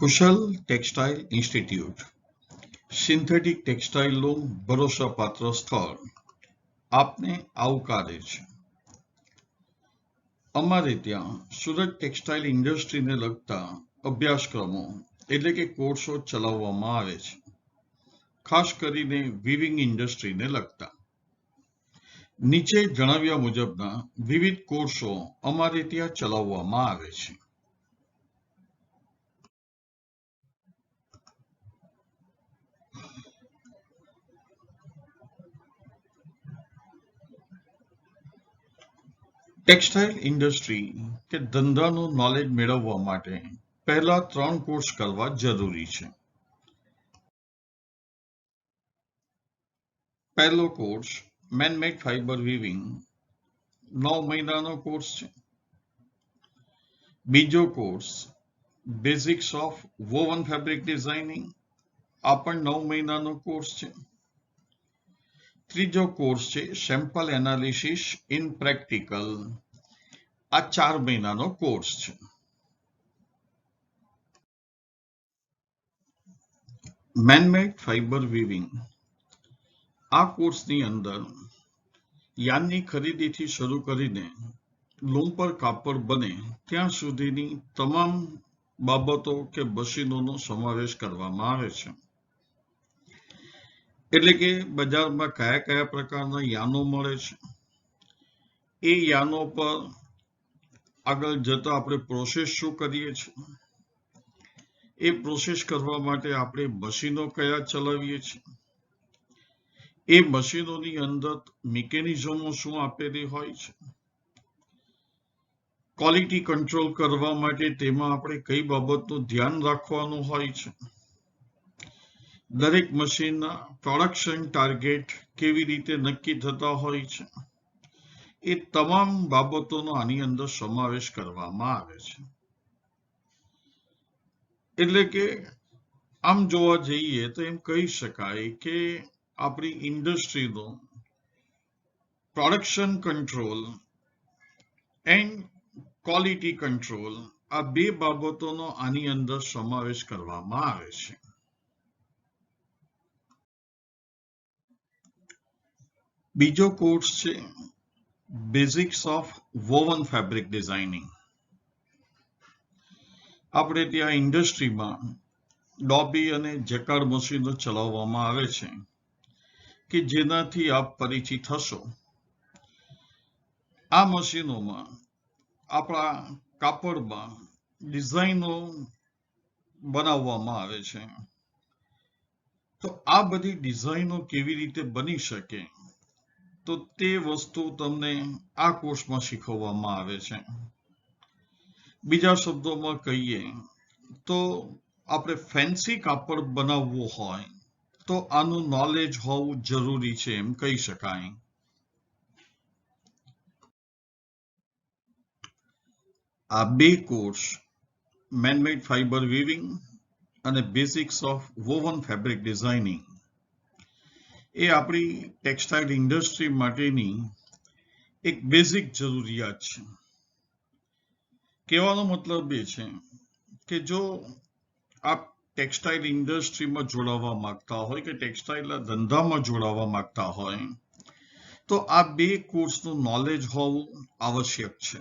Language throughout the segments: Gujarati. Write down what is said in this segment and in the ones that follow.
કુશલ ટેક્સટાઇલ ઇન્સ્ટિટ્યૂટ સિન્થેટિક ટેક્સટાઇલનું ભરોસાપાત્ર સ્થળ આપને આવકારે છે. અમારે ત્યાં સુરત ટેક્સટાઇલ ઇન્ડસ્ટ્રીને લગતા અભ્યાસક્રમો એટલે કે કોર્સો ચલાવવામાં આવે છે, ખાસ કરીને વીવિંગ ઇન્ડસ્ટ્રીને લગતા. નીચે જણાવ્યા મુજબના વિવિધ કોર્સો અમારે ત્યાં ચલાવવામાં આવે છે. ટેક્સટાઇલ ઇન્ડસ્ટ્રી કે ધંધાનું નોલેજ મેળવવા માટે પહેલા 3 કોર્સ કરવા જરૂરી છે. પહેલો કોર્સ મેનમેડ ફાઇબર વીવિંગ 9 મહિનાનો કોર્સ છે. બીજો course basics of woven fabric designing આ પણ 9 મહિનાનો કોર્સ છે. ત્રીજો કોર્સ છે સેમ્પલ એનાલિસિસ ઇન પ્રેક્ટિકલ આ 4 મહિનાનો કોર્સ છે. મેનમેડ ફાઇબર વીવિંગ આ કોર્સની અંદર યાનની ખરીદીથી શરૂ કરીને લૂમ પર કાપડ બને ત્યાં સુધીની તમામ બાબતો કે મશીનોનો સમાવેશ કરવામાં આવે છે. એટલે કે બજારમાં કયા કયા પ્રકારના યાનો મળે છે, એ યાનો પર આગળ જતા આપણે પ્રોસેસ શું કરીએ છીએ, એ પ્રોસેસ કરવા માટે આપણે મશીનો કયા ચલાવીએ છીએ, એ મશીનોની અંદર મિકેનિઝમો શું આપેલી હોય છે, ક્વોલિટી કંટ્રોલ કરવા માટે તેમાં આપણે કઈ બાબતનું ધ્યાન રાખવાનું હોય છે, દરેક મશીનના પ્રોડક્શન ટાર્ગેટ કેવી રીતે નક્કી થતા હોય છે, એ તમામ બાબતોનો આની અંદર સમાવેશ કરવામાં આવે છે. એટલે કે આમ જોવા જઈએ તો એમ કહી શકાય કે આપણી ઇન્ડસ્ટ્રીનો production control and quality control આ 2 બાબતોનો આની અંદર સમાવેશ કરવામાં આવે છે. બીજો કોર્સ છે basics of woven fabric designing. આપણે ત્યાં ઇન્ડસ્ટ્રીમાં ડોબી અને જેકાર્ડ મશીનો ચલાવવામાં આવે છે કે જેનાથી આપ પરિચિત હશો. આ મશીનોમાં આપણા કાપડમાં ડિઝાઇનો બનાવવામાં આવે છે. તો આ બધી ડિઝાઇનો કેવી રીતે બની શકે, તો તે વસ્તુ તમને આ કોર્સમાં શીખવવામાં આવે છે. બીજા શબ્દોમાં કહીએ તો આપણે ફેન્સી કાપડ બનાવવું હોય તો આનું નોલેજ હોવું જરૂરી છે એમ કહી શકાય. આ 2 કોર્સ મેનમેડ ફાઇબર વીવિંગ અને basics of woven fabric designing એ આપણી ટેક્સટાઇલ ઇન્ડસ્ટ્રી માટેની એક બેઝિક જરૂરિયાત છે. કહેવાનો મતલબ એ છે કે જો આપ ટેક્સટાઇલ ઇન્ડસ્ટ્રીમાં જોડાવા માંગતા હોય કે ટેક્સટાઇલના ધંધામાં જોડાવા માંગતા હોય તો આ 2 કોર્સનું નોલેજ હોવું આવશ્યક છે.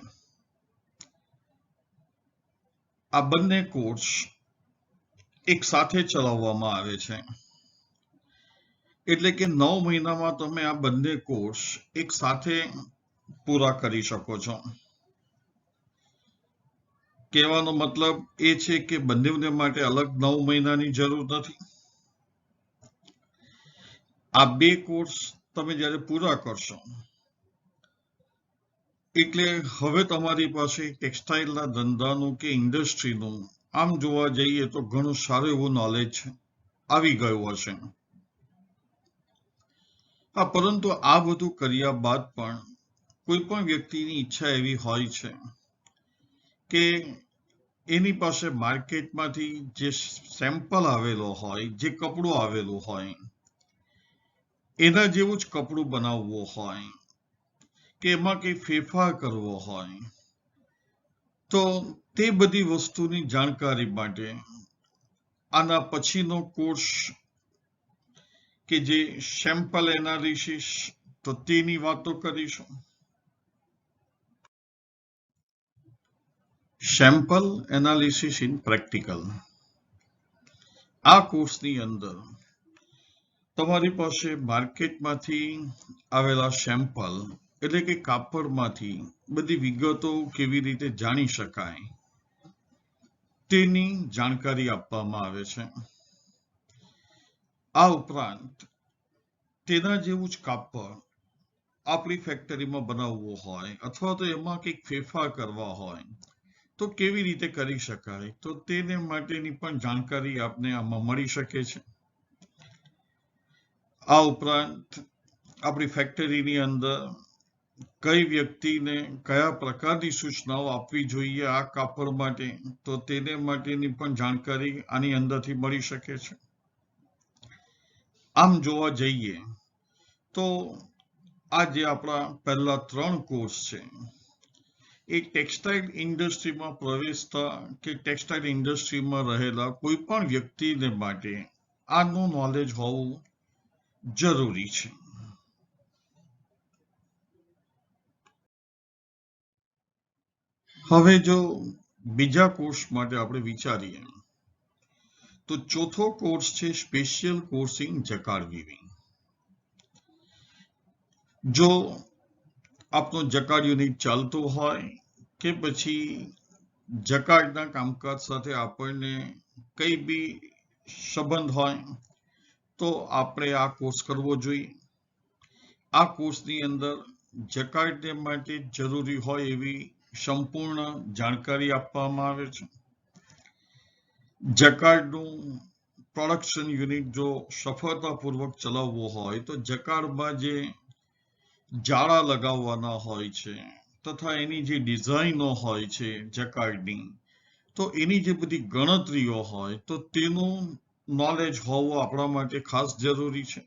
આ બંને કોર્સ એક સાથે ચલાવવામાં આવે છે. એટલે કે 9 મહિનામાં તમે આ બંને કોર્સ એક સાથે પૂરા કરી શકો છો. કહેવાનો મતલબ એ છે કે બંને માટે અલગ 9 મહિનાની જરૂર નથી. આ 2 કોર્સ તમે જ્યારે પૂરા કરશો એટલે હવે તમારી પાસે ટેક્સટાઇલના ધંધાનું કે ઇન્ડસ્ટ્રીનું આમ જોવા જઈએ તો ઘણું સારું એવું નોલેજ આવી ગયું હશે. પરંતુ આ બધું કર્યા બાદ પણ કોઈ પણ વ્યક્તિની ઈચ્છા એવી હોય છે કે એની પાસે માર્કેટમાંથી જે સેમ્પલ આવેલો હોય, જે કપડું આવેલું હોય, એના જેવું જ કપડું બનાવવું હોય કે એમાં કંઈ ફેરફાર કરવો હોય તો તે બધી વસ્તુની જાણકારી માટે આના પછીનો કોર્સ કે જે સેમ્પલ એનાલિસિસ, તો તેની વાતો કરીશું. Sample analysis in practical. આ કોર્સની અંદર તમારી પાસે માર્કેટમાંથી આવેલા સેમ્પલ એટલે કે કાપડમાંથી બધી વિગતો કેવી રીતે જાણી શકાય તેની જાણકારી આપવામાં આવે છે. આ ઉપરાંત તેના જેવું જ કાપડ આપણી ફેક્ટરીમાં બનાવવું હોય અથવા તો એમાં કંઈક ફેરફાર કરવા હોય તો કેવી રીતે કરી શકાય, તો તેને માટેની પણ જાણકારી આપને આમાં મળી શકે છે. આ ઉપરાંત આપણી ફેક્ટરીની અંદર કઈ વ્યક્તિને કયા પ્રકારની સૂચનાઓ આપવી જોઈએ આ કાપડ માટે, તો તેને માટેની પણ જાણકારી આની અંદરથી મળી શકે છે. આમ જોવા જઈએ તો આ જે આપણા પહેલા 3 કોર્સ છે એ ટેક્સટાઇલ ઇન્ડસ્ટ્રીમાં પ્રવેશતા કે ટેક્સટાઇલ ઇન્ડસ્ટ્રીમાં રહેલા કોઈ પણ વ્યક્તિને માટે આનું નોલેજ હોવું જરૂરી છે. હવે જો બીજા કોર્સ માટે આપણે વિચારીએ તો ચોથો કોર્સ છે સ્પેશિયલ કોર્સ ઇન જકાર્ડ વીવિંગ. જો આપનો જકાર્ડ યુનિટ ચાલતું હોય કે પછી જકાર્ડના કામકાજ સાથે આપણને કઈ બી સંબંધ હોય તો આપણે આ કોર્સ કરવો જોઈએ. આ કોર્સની અંદર જકાર્ડને માટે જરૂરી હોય એવી સંપૂર્ણ જાણકારી આપવામાં આવે છે. જકાર્ડનું પ્રોડક્શન યુનિટ જો સફળતાપૂર્વક ચલાવવું હોય તો જકાર્ડમાં જે જાળા લગાવવાના હોય છે તથા એની જે ડિઝાઇનો હોય છે જકાર્ડની, તો એની જે બધી ગણતરીઓ હોય તો તેનું નોલેજ હોવું આપણા માટે ખાસ જરૂરી છે.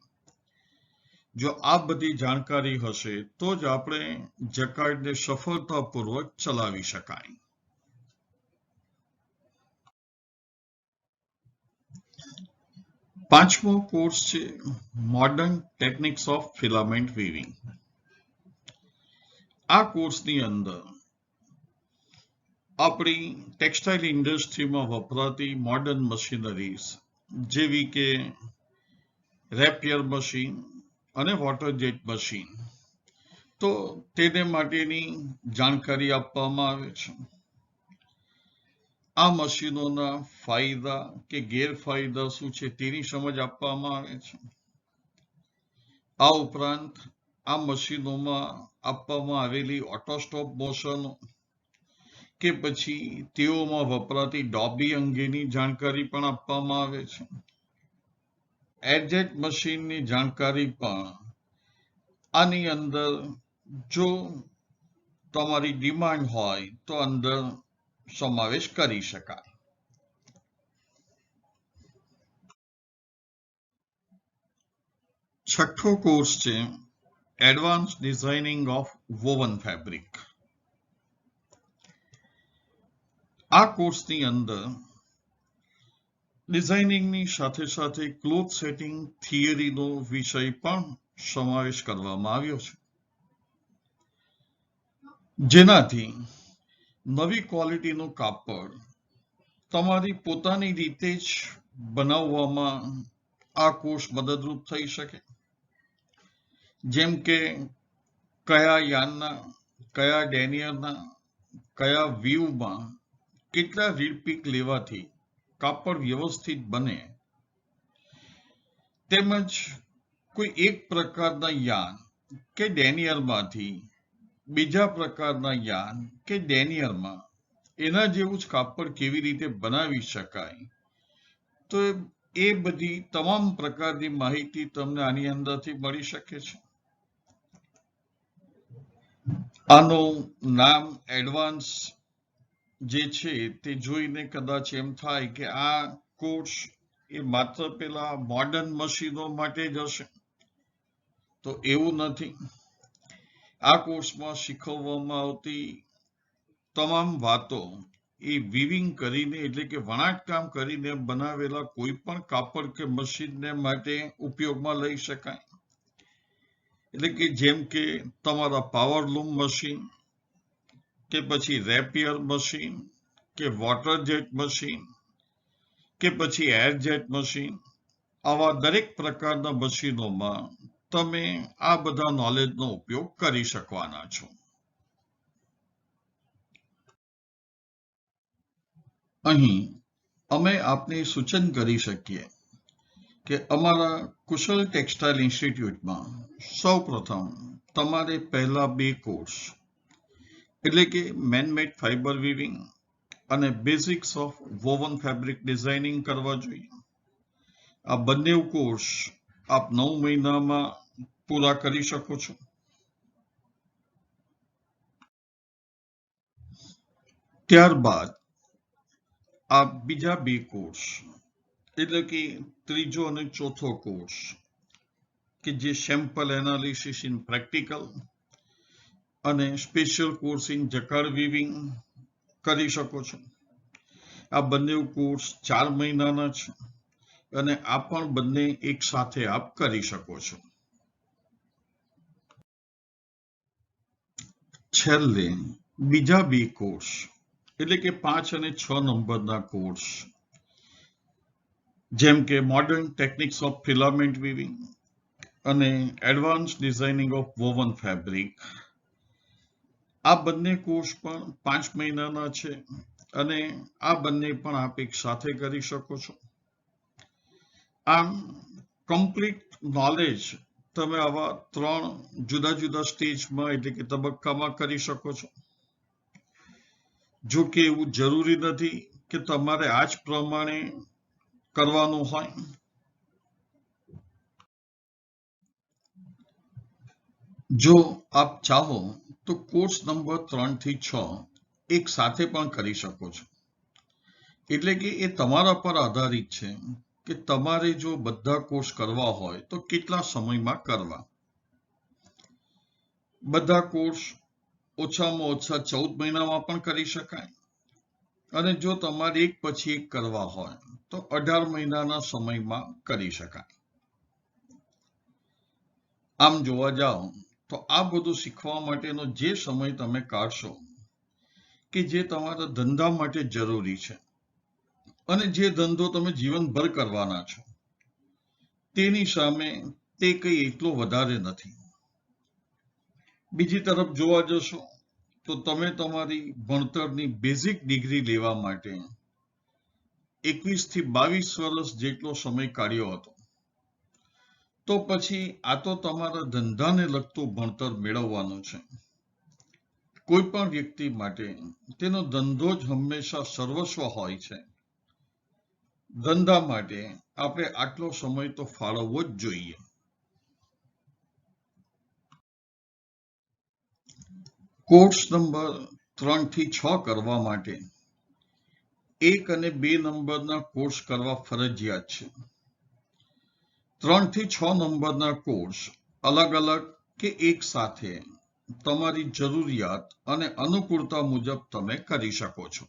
જો આ બધી જાણકારી હશે તો જ આપણે જકાર્ડને સફળતાપૂર્વક ચલાવી શકાય. પાંચમો કોર્સ છે મોડર્ન ટેકનિક્સ ઓફ ફિલામેન્ટ વીવિંગ. આ કોર્સની અંદર આપણી ટેક્સટાઇલ ઇન્ડસ્ટ્રીમાં વપરાતી મોડર્ન મશીનરીઝ જેવી કે રેપિયર મશીન અને વોટર જેટ મશીન, તો તેને માટેની જાણકારી આપવામાં આવે છે. આ મશીનોના ફાયદા કે ગેરફાયદા શું છે તેની સમજ આપવામાં આવે છે. આ ઉપરાંત આ મશીનોમાં આપવામાં આવેલી ઓટો સ્ટોપ મોશન કે પછી તેઓમાં વપરાતી ડોબી અંગેની જાણકારી પણ આપવામાં આવે છે. એડજેટ મશીનની જાણકારી પણ આની અંદર જો તમારી ડિમાન્ડ હોય તો અંદર સમાવેશ કરી શકાય. છઠ્ઠો કોર્સ છે advance designing of woven fabric. આ કોર્સની અંદર ડિઝાઇનિંગની સાથે સાથે ક્લોથ સેટિંગ થિયરીનો વિષય પણ સમાવેશ કરવામાં આવ્યો છે, જેનાથી નવી ક્વોલિટીનું કાપડ તમારી પોતાની રીતે જ બનાવવામાં આ કોર્સ મદદરૂપ થઈ શકે. જેમ કે કયા યાનના, કયા ડેનિયરના, કયા વ્યૂમાં કેટલા રીડ પીક લેવાથી કાપડ વ્યવસ્થિત બને, તેમજ કોઈ એક પ્રકારના યાન કે ડેનિયરમાંથી બીજા પ્રકારના યાન કે ડેનિયરમાં એના જેવું જ કાપડ કેવી રીતે બનાવી શકાય, તો એ બધી તમામ પ્રકારની માહિતી તમને આની અંદરથી મળી શકે છે. આનું નામ એડવાન્સ જે છે તે જોઈને કદાચ એમ થાય કે આ કોર્સ એ માત્ર પેલા મોડર્ન મશીનો માટે જ હશે, તો એવું નથી. આ કોર્સમાં શીખવવામાં આવતી તમામ વાતો એ વીવિંગ કરીને એટલે કે વણાટકામ કરીને બનાવેલા કોઈ પણ કાપડ કે મશીનને માટે ઉપયોગમાં લઈ શકાય. એટલે કે જેમ કે તમારા પાવર લૂમ મશીન કે પછી રેપિયર મશીન કે વોટર જેટ મશીન કે પછી એર જેટ મશીન, આવા દરેક પ્રકારના મશીનોમાં તમે આ બધા નોલેજનો ઉપયોગ કરી શકવાના છો. અહીં અમે આપને સૂચન કરી શકીએ કે અમારા કુશલ ટેક્સટાઇલ ઇન્સ્ટિટ્યૂટમાં સૌપ્રથમ તમારે પહેલા 2 કોર્સ એટલે કે મેનમેડ ફાઇબર વીવિંગ અને basics of woven fabric designing કરવા જોઈએ. આ બંને કોર્સ આપ 9 મહિનામાં પૂરા કરી શકો છો. ત્યારબાદ આ બીજા 2 કોર્સ એટલે કે ત્રીજો અને ચોથો કોર્સ કે જે સેમ્પલ એનાલિસિસ ઇન પ્રેક્ટિકલ અને સ્પેશિયલ કોર્સ ઇન જકાર્ડ વીવિંગ કરી શકો છો. આ બંને કોર્સ 4 મહિનાના છે અને આ પણ બંને એક સાથે આપ કરી શકો છો. છેલ્લે બીજા 2 કોર્સ એટલે કે 5 અને 6 નંબરના કોર્સ જેમ કે મોડર્ન ટેકનિક્સ ઓફ ફિલામેન્ટ વીવિંગ અને advance designing of woven fabric, આ બંને કોર્સ પણ 5 મહિનાના છે અને આ બંને પણ આપ એક સાથે કરી શકો છો. આમ કમ્પ્લીટ નોલેજ તમે આવા 3 જુદા જુદા સ્ટેજમાં એટલે કે તબક્કામાં કરી શકો છો. જો કે એવું જરૂરી નથી કે તમારે આ જ પ્રમાણે કરવાનું હોય. જો આપ ચાહો તો કોર્સ નંબર 3 થી 6 એક સાથે પણ કરી શકો છો. એટલે કે એ તમારા પર આધારિત છે કે તમારે જો બધા કોર્સ કરવા હોય તો કેટલા સમયમાં કરવા. બધા કોર્સ ઓછામાં ઓછા 14 મહિનામાં પણ કરી શકાય અને જો તમારે એક પછી એક કરવા હોય તો 18 મહિનાના સમયમાં કરી શકાય. આમ જોવા જાઓ તો આ બધું શીખવા માટેનો જે સમય તમે કાઢશો કે જે તમારા ધંધા માટે જરૂરી છે અને જે ધંધો તમે જીવનભર કરવાના છો તેની સામે તે કંઈ એટલો વધારે નથી. બીજી તરફ જોવા જશો તો તમે તમારી ભણતરની બેઝિક ડિગ્રી લેવા માટે 21 થી 22 વર્ષ જેટલો સમય કાઢ્યો હતો. તો પછી આ તો તમારા ધંધાને લગતું ભણતર મેળવવાનું છે. કોઈ પણ વ્યક્તિ માટે તેનો ધંધો જ હંમેશા સર્વસ્વ હોય છે. ધંધા માટે આપણે આટલો સમય તો ફાળવવો જ જોઈએ. કોર્સ નંબર 3 થી 6 કરવા માટે 1 અને 2 નંબરના કોર્સ કરવા ફરજિયાત છે. 3 થી 6 નંબરના કોર્સ અલગ અલગ કે એક સાથે તમારી જરૂરિયાત અને અનુકૂળતા મુજબ તમે કરી શકો છો.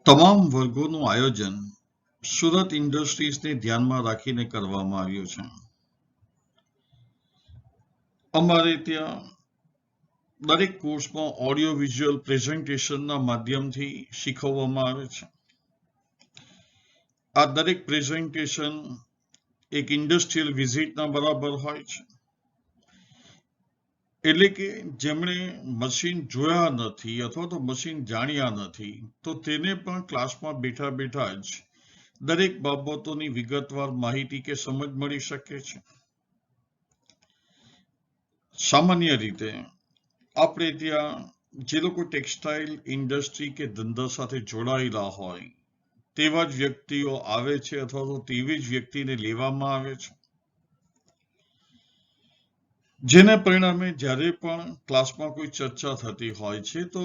તમામ વર્ગોનું આયોજન સુરત ઇન્ડસ્ટ્રીઝને ધ્યાનમાં રાખીને કરવામાં આવ્યું છે. અમારે ત્યાં દરેક કોર્સમાં ઓડિયો વિઝ્યુઅલ પ્રેઝન્ટેશનના માધ્યમથી શીખવવામાં આવે છે. આ દરેક પ્રેઝન્ટેશન એક ઇન્ડસ્ટ્રીયલ વિઝિટના બરાબર હોય છે. એટલે કે જેમણે મશીન જોયા નથી અથવા તો મશીન જાણ્યા નથી તો તેને પણ ક્લાસમાં બેઠા બેઠા જ દરેક બાબતોની વિગતવાર માહિતી કે સમજ મળી શકે છે. સામાન્ય રીતે આપણે ત્યાં જે લોકો ટેક્સટાઇલ ઇન્ડસ્ટ્રી કે ધંધા સાથે જોડાયેલા હોય તેવા જ વ્યક્તિઓ આવે છે અથવા તો તેવી જ વ્યક્તિને લેવામાં આવે છે. જેને પરિણામે જ્યારે પણ ક્લાસમાં કોઈ ચર્ચા થતી હોય છે તો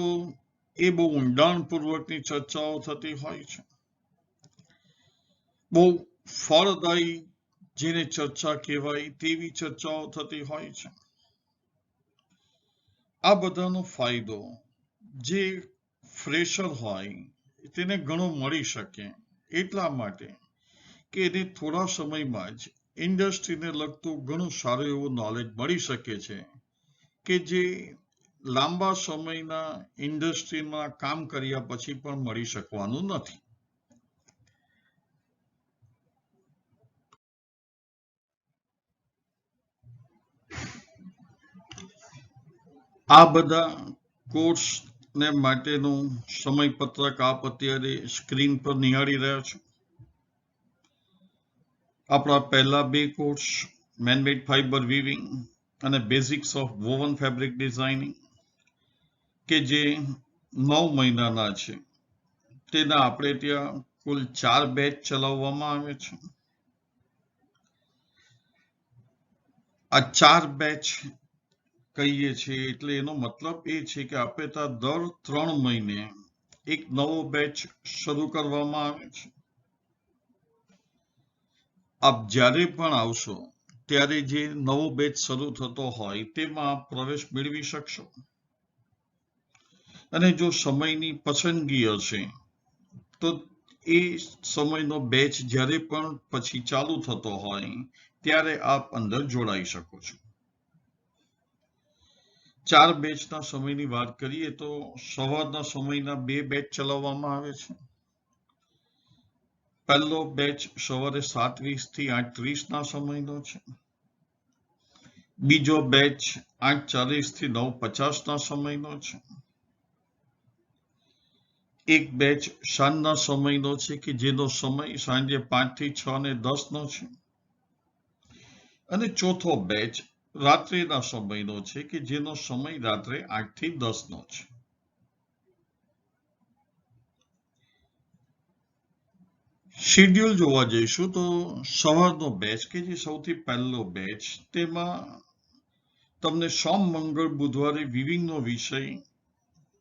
એ બહુ ઊંડાણપૂર્વકની ચર્ચાઓ થતી હોય છે. બહુ ફળદાયી જેને ચર્ચા કહેવાય તેવી ચર્ચાઓ થતી હોય છે. આ બધાનો ફાયદો જે ફ્રેશર હોય તેને ઘણો મળી શકે, એટલા માટે કે એને થોડા સમયમાં જ ઇન્ડસ્ટ્રીને લગતું ઘણું સારું એવું નોલેજ મળી શકે છે કે જે લાંબા સમયના ઇન્ડસ્ટ્રીમાં કામ કર્યા પછી પણ મળી શકવાનું નથી. આ બધા કોર્સ ને માટેનું સમયપત્રક આપ અત્યારે સ્ક્રીન પર નિહાળી રહ્યા છો. આપણા પહેલા બે કોર્સ મેનમેડ ફાઇબર વીવિંગ અને basics of woven fabric designing કે જે 9 મહિનાના છે, તેના આપણે ત્યાં કુલ 4 બેચ ચલાવવામાં આવે છે. આ 4 બેચ કહીએ છીએ એટલે એનો મતલબ એ છે કે આપણે ત્યાં દર 3 મહિને એક નવો બેચ શરૂ કરવામાં આવે છે. આપ જ્યારે પણ આવશો ત્યારે જે નવો બેચ શરૂ થતો હોય તેમાં આપ પ્રવેશ મેળવી શકશો. અને જો સમયની પસંદગી હશે તો એ સમયનો બેચ જ્યારે પણ પછી ચાલુ થતો હોય ત્યારે આપ અંદર જોડાઈ શકો છો. 4 બેચના સમયની વાત કરીએ તો સવારના સમયના 2 બેચ ચલાવવામાં આવે છે. પહેલો બેચ સવારે 7:20 થી 8:30 સમયનો છે. બીજો બેચ 8:40 થી 9:50 સમયનો છે. એક બેચ સાંજના સમયનો છે કે જેનો સમય સાંજે 5 થી 6 ને 10 છે. અને ચોથો બેચ રાત્રિના સમયનો છે કે જેનો સમય રાત્રે 8 થી 10 છે. શેડ્યુલ જોવા જઈશું તો સવારનો બેચ કે જે સૌથી પહેલો બેચ, તેમાં તમને સોમ મંગળ બુધવારે વિવિંગનો વિષય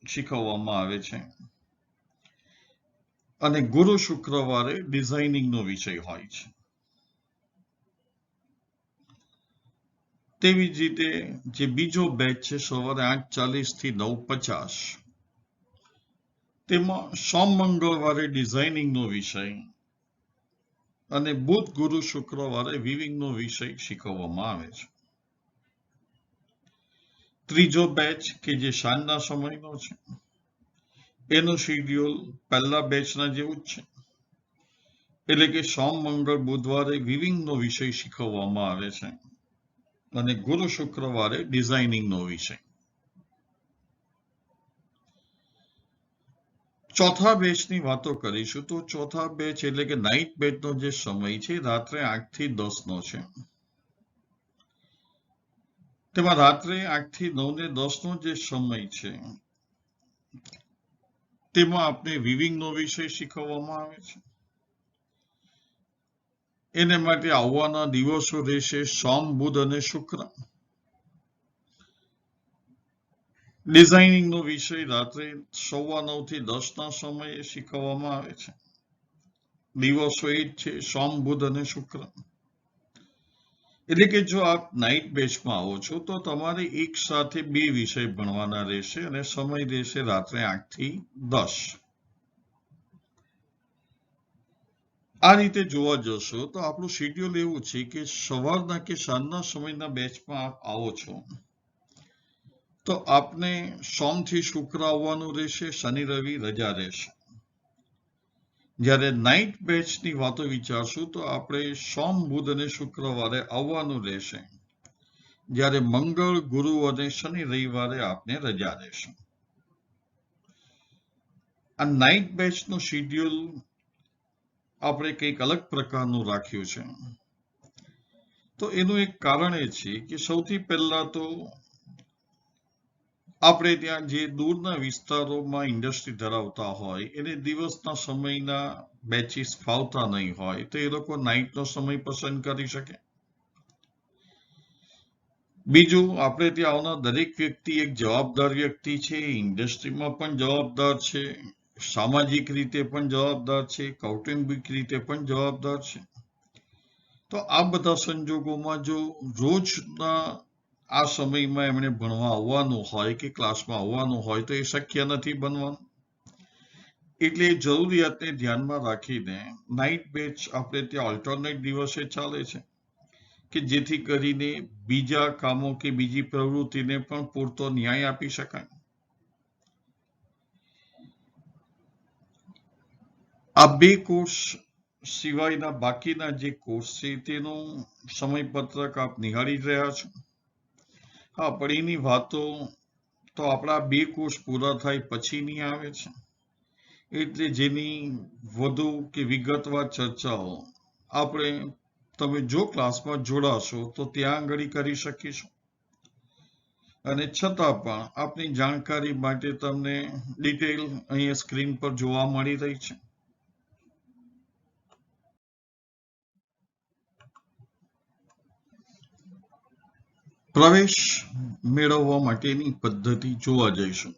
શીખવવામાં આવે છે અને ગુરુ શુક્રવારે ડિઝાઇનિંગનો વિષય હોય છે. તેવી જ રીતે જે બીજો બેચ છે સવારે 8:40 થી 9:50, તેમાં સોમ મંગળવારે ડિઝાઇનિંગનો વિષય અને બુધ ગુરુ શુક્રવારે વિવિંગનો વિષય શીખવવામાં આવે છે. ત્રીજો બેચ કે જે સાંજના સમયનો છે, એનું શેડ્યુલ પહેલા બેચના જેવું જ છે. એટલે કે સોમ મંગળ બુધવારે વિવિંગનો વિષય શીખવવામાં આવે છે અને ગુરુ શુક્રવારે ડિઝાઇનિંગનો વિષય. ચોથા બેચની વાતો કરીશું તો ચોથા બેચ એટલે કે નાઇટ બેચનો જે સમય છે રાત્રે 8 થી 10 છે. તેમાં રાત્રે 8 થી 9 ને 10 જે સમય છે તેમાં આપણે વિવિંગનો વિષય શીખવવામાં આવે છે. એને માટે આવવાના દિવસો રહેશે સોમ, બુધ અને શુક્ર. ડિઝાઇનિંગનો વિષય રાત્રે 9:15 થી 10 સમયે શીખવવામાં આવે છે. દિવસો એ જ છે સોમ, બુધ અને શુક્ર. એટલે કે જો આપ નાઇટ બેચમાં આવો છો તો તમારે એક સાથે 2 વિષય ભણવાના રહેશે અને સમય રહેશે રાત્રે 8 થી 10. આ રીતે જોવા જશો તો આપણું શેડ્યુલ એવું છે કે સવારના કે સાંજના સમયના બેચમાં આપ આવો છો તો આપને સોમથી શુક્ર આવવાનું રહેશે, શનિ રવિ રજા રહેશે. જ્યારે નાઇટ બેચની વાતો વિચારશું તો આપણે સોમ, બુધ અને શુક્રવારે આવવાનું રહેશે, જ્યારે મંગળ, ગુરુ અને શનિ રવિવારે આપને રજા રહેશે. આ નાઇટ બેચનું શેડ્યુલ આપણે કંઈક અલગ પ્રકારનું રાખ્યું છે. તો એનું એક કારણ એ છે કે સૌથી પહેલા તો આપણે ત્યાં જે દૂરના વિસ્તારોમાં ઇન્ડસ્ટ્રી ધરાવતા હોય એને દિવસના સમયના બેચીસ ફાવતા નહીં હોય તો એ લોકો નાઇટનો સમય પસંદ કરી શકે. બીજું, આપણે ત્યાં આવનાર દરેક વ્યક્તિ એક જવાબદાર વ્યક્તિ છે, ઇન્ડસ્ટ્રીમાં પણ જવાબદાર છે, સામાજિક રીતે પણ જવાબદાર છે, કૌટુંબિક રીતે પણ જવાબદાર છે. તો આ બધા સંજોગોમાં જો રોજના આ સમયમાં એમણે ભણવા આવવાનું હોય કે ક્લાસમાં આવવાનું હોય તો એ શક્ય નથી બનવાનું. એટલે જરૂરિયાતને ધ્યાનમાં રાખીને નાઇટ બેચ આપણે ત્યાં ઓલ્ટરનેટ દિવસે ચાલે છે કે જેથી કરીને બીજા કામો કે બીજી પ્રવૃત્તિને પણ પૂરતો ન્યાય આપી શકાય. આ બે કોર્સ સિવાયના બાકીના જે કોર્સ છે તેનું સમયપત્રક આપ નિહાળી રહ્યા છો. હા, પણ એની વાતો તો આપણા બે કોર્સ પૂરા થાય પછીની આવે છે. એટલે જેની વધુ કે વિગતવાર ચર્ચાઓ આપણે તમે જો ક્લાસમાં જોડાશો તો ત્યાં આગળ કરી શકીશું. અને છતાં પણ આપની જાણકારી માટે તમને ડિટેલ અહીંયા સ્ક્રીન પર જોવા મળી રહી છે. પ્રવેશ મેળવવા માટેની પદ્ધતિ જોવા જઈશું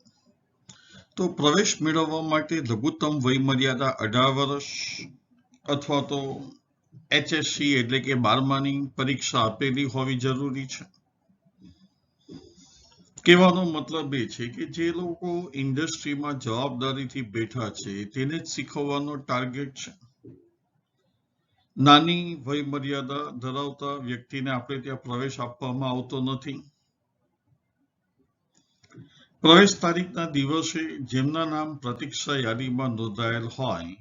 તો પ્રવેશ મેળવવા માટે લઘુત્તમ વય મર્યાદા 18 વર્ષ અથવા તો HSC એટલે કે 12માની પરીક્ષા આપેલી હોવી જરૂરી છે. કહેવાનો મતલબ એ છે કે જે લોકો ઇન્ડસ્ટ્રીમાં જવાબદારીથી બેઠા છે તેને જ શીખવવાનો ટાર્ગેટ છે. નાની વય મર્યાદા ધરાવતા વ્યક્તિને આપણે ત્યાં પ્રવેશ આપવામાં આવતો નથી. પ્રવેશ તારીખના દિવસે જેમના નામ પ્રતીક્ષા યાદીમાં નોંધાયેલ હોય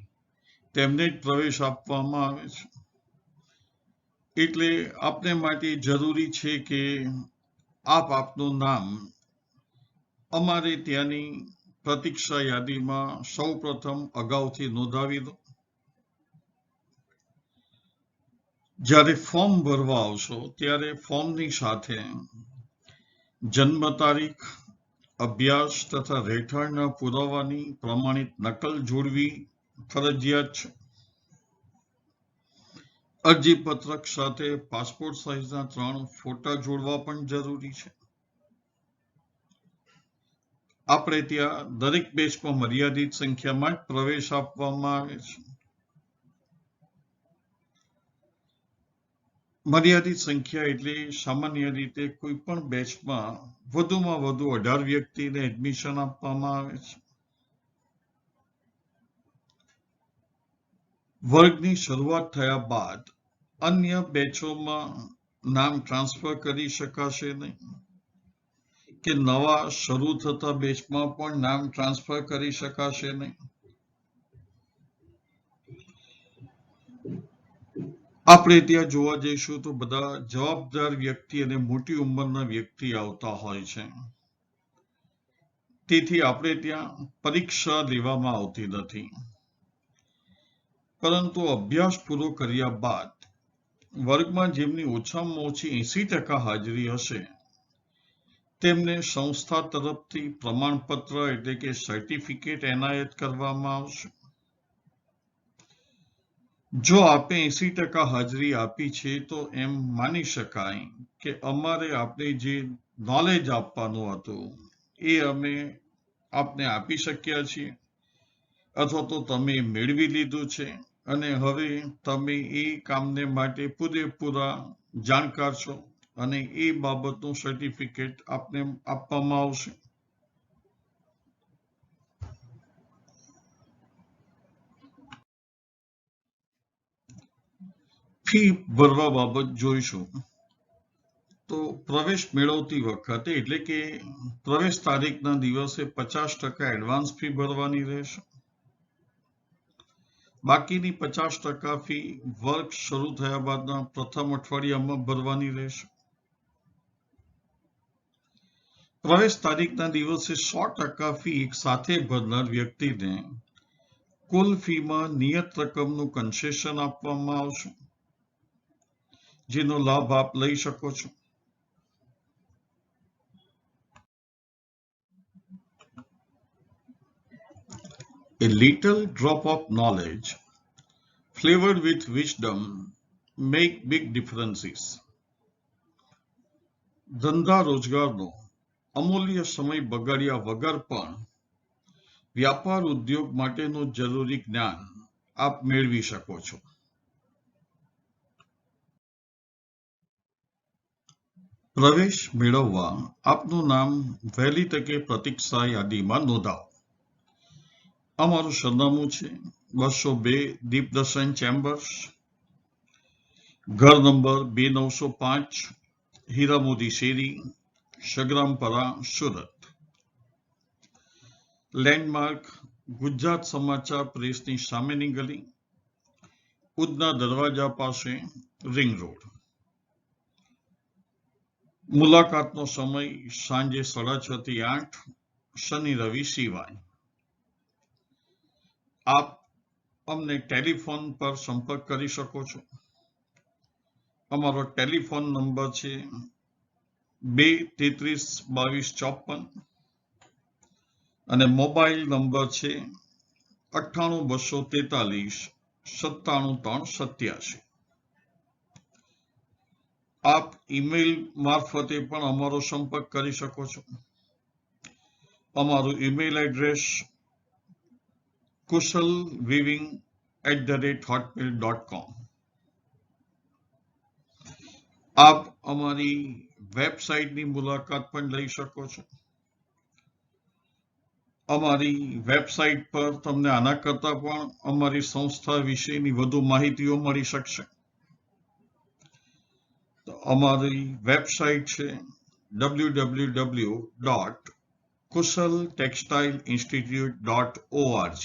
તેમને જ પ્રવેશ આપવામાં આવે છે. એટલે આપને માટે જરૂરી છે કે આપનું નામ અમારે ત્યાંની પ્રતીક્ષા યાદીમાં સૌ પ્રથમ અગાઉથી નોંધાવી દો. જ્યારે ફોર્મ ભરવા આવશો ત્યારે ફોર્મની સાથે જન્મ તારીખ, અભ્યાસ તથા રહેઠાણના પુરાવાની પ્રમાણિત નકલ જોડવી ફરજિયાત છે. અરજી પત્રક સાથે પાસપોર્ટ સાઇઝના 3 ફોટા જોડવા પણ જરૂરી છે. આપણે ત્યાં દરેક બેચમાં મર્યાદિત સંખ્યામાં જ પ્રવેશ આપવામાં આવે છે. મર્યાદિત સંખ્યા એટલે સામાન્ય રીતે કોઈ પણ બેચમાં વધુમાં વધુ 18 વ્યક્તિને એડમિશન આપવામાં આવે છે. વર્ગની શરૂઆત થયા બાદ અન્ય બેચોમાં નામ ટ્રાન્સફર કરી શકાશે નહીં કે નવા શરૂ થતા બેચમાં પણ નામ ટ્રાન્સફર કરી શકાશે નહીં. આપણે ત્યાં જોવા જઈશું તો બધા જવાબદાર વ્યક્તિ અને મોટી ઉંમરના વ્યક્તિ આવતા હોય છે. તેથી આપણે ત્યાં પરીક્ષા લેવામાં આવતી નથી. પરંતુ અભ્યાસ પૂરો કર્યા બાદ વર્ગમાં જેમની ઓછામાં ઓછી 80% હાજરી હશે તેમને સંસ્થા તરફથી પ્રમાણપત્ર એટલે કે સર્ટિફિકેટ એનાયત કરવામાં આવશે. જો આપે 80% હાજરી આપી છે તો એમ માની શકાય કે અમારે આપણે જે નોલેજ આપવાનું હતું એ અમે આપને આપી શક્યા છીએ અથવા તો તમે મેળવી લીધું છે અને હવે તમે એ કામને માટે પૂરેપૂરા જાણકાર છો અને એ બાબતનું સર્ટિફિકેટ આપને આપવામાં આવશે. ફી ભરવા બાબત જોઈશું તો પ્રવેશ મેળવતી વખતે એટલે કે પ્રવેશ તારીખના દિવસે 50% એડવાન્સ ફી ભરવાની રહેશે. બાકીની 50% ફી વર્ગ શરૂ થયા બાદના પ્રથમ અઠવાડિયામાં ભરવાની રહેશે. પ્રવેશ તારીખના દિવસે 100% ફી એક સાથે ભરનાર વ્યક્તિને કુલ ફીમાં નિયત રકમનું કન્સેશન આપવામાં આવશે જેનો લાભ આપ લઈ શકો છો. A little drop of knowledge flavored with wisdom make big differences. ધંધા રોજગારનો અમૂલ્ય સમય બગાડ્યા વગર પણ વ્યાપાર ઉદ્યોગ માટેનું જરૂરી જ્ઞાન આપ મેળવી શકો છો. પ્રવેશ મેળવવા આપનું નામ વહેલી તકે પ્રતીક્ષા યાદીમાં નોંધાવો. અમારું સરનામું છે 202 દીપદર્શન ચેમ્બર્સ, ઘર નંબર 2905, હીરામોદી શેરી, સગ્રામપરા, સુરત. લેન્ડમાર્ક ગુજરાત સમાચાર પ્રેસની સામેની ગલી, ઉધના દરવાજા પાસે, રિંગ રોડ. મુલાકાતનો સમય સાંજે 6:30 થી 8, શનિ રવિ સિવાય. આપ અમને ટેલિફોન પર સંપર્ક કરી શકો છો. અમારો ટેલિફોન નંબર છે 233-2254 અને મોબાઈલ નંબર છે 98-243-97387. આપ ઈમેલ મારફતે પણ અમારો સંપર્ક કરી શકો છો. અમારું ઈમેલ એડ્રેસ kusalweaving@hotmail.com. આપ અમારી વેબસાઇટની મુલાકાત પણ લઈ શકો છો. અમારી વેબસાઇટ પર તમને આના કરતા પણ અમારી સંસ્થા વિશેની વધુ માહિતીઓ મળી શકશે. તો અમારી વેબસાઇટ છે www.kusaltextileinstitute.org.